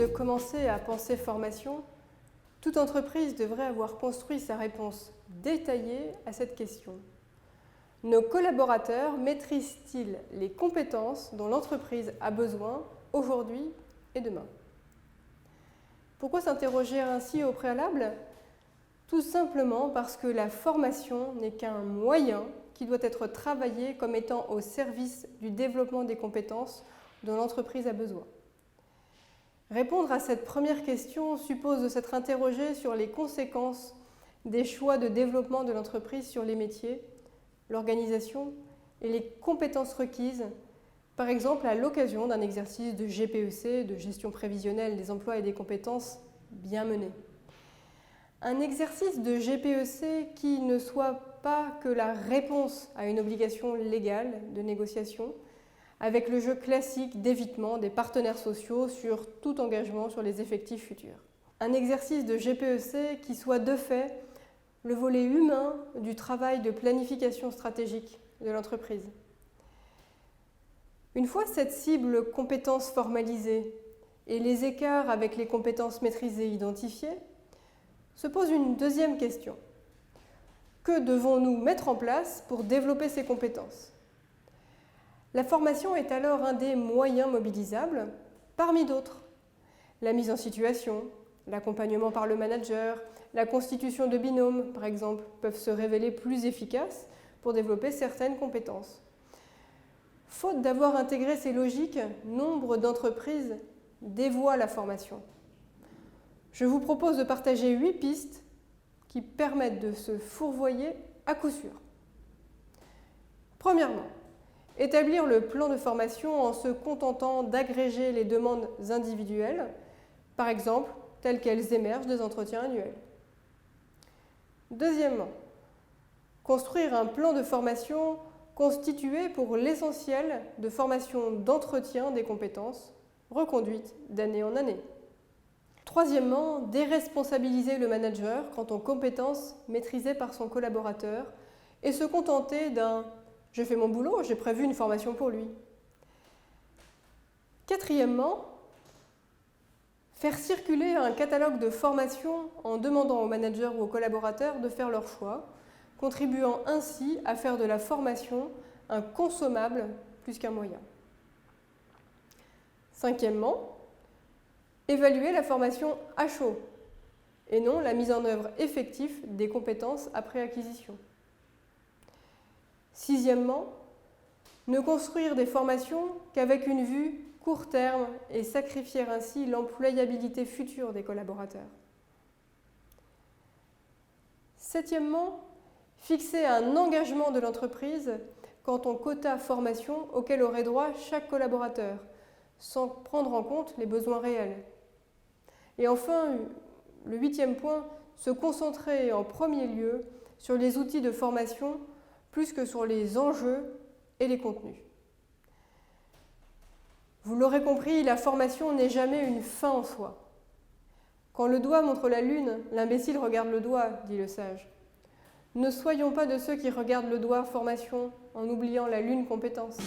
de commencer à penser formation, toute entreprise devrait avoir construit sa réponse détaillée à cette question. Nos collaborateurs maîtrisent-ils les compétences dont l'entreprise a besoin aujourd'hui et demain? Pourquoi s'interroger ainsi au préalable? Tout simplement parce que la formation n'est qu'un moyen qui doit être travaillé comme étant au service du développement des compétences dont l'entreprise a besoin. Répondre à cette première question suppose de s'être interrogé sur les conséquences des choix de développement de l'entreprise sur les métiers, l'organisation et les compétences requises, par exemple à l'occasion d'un exercice de GPEC, de gestion prévisionnelle des emplois et des compétences bien mené. Un exercice de GPEC qui ne soit pas que la réponse à une obligation légale de négociation, avec le jeu classique d'évitement des partenaires sociaux sur tout engagement sur les effectifs futurs. Un exercice de GPEC qui soit de fait le volet humain du travail de planification stratégique de l'entreprise. Une fois cette cible compétences formalisée et les écarts avec les compétences maîtrisées identifiés, se pose une deuxième question. Que devons-nous mettre en place pour développer ces compétences? La formation est alors un des moyens mobilisables, parmi d'autres. La mise en situation, l'accompagnement par le manager, la constitution de binômes, par exemple, peuvent se révéler plus efficaces pour développer certaines compétences. Faute d'avoir intégré ces logiques, nombre d'entreprises dévoient la formation. Je vous propose de partager 8 pistes qui permettent de se fourvoyer à coup sûr. Premièrement, établir le plan de formation en se contentant d'agréger les demandes individuelles, par exemple, telles qu'elles émergent des entretiens annuels. Deuxièmement, construire un plan de formation constitué pour l'essentiel de formation d'entretien des compétences, reconduite d'année en année. Troisièmement, déresponsabiliser le manager quant aux compétences maîtrisées par son collaborateur et se contenter d'un « je fais mon boulot, j'ai prévu une formation pour lui ». Quatrièmement, faire circuler un catalogue de formations en demandant au manager ou aux collaborateurs de faire leur choix, contribuant ainsi à faire de la formation un consommable plus qu'un moyen. Cinquièmement, évaluer la formation à chaud et non la mise en œuvre effective des compétences après acquisition. Sixièmement, ne construire des formations qu'avec une vue court terme et sacrifier ainsi l'employabilité future des collaborateurs. Septièmement, fixer un engagement de l'entreprise quant au quota formation auquel aurait droit chaque collaborateur, sans prendre en compte les besoins réels. Et enfin, le 8e point, se concentrer en premier lieu sur les outils de formation plus que sur les enjeux et les contenus. Vous l'aurez compris, la formation n'est jamais une fin en soi. Quand le doigt montre la lune, l'imbécile regarde le doigt, dit le sage. Ne soyons pas de ceux qui regardent le doigt formation en oubliant la lune compétence.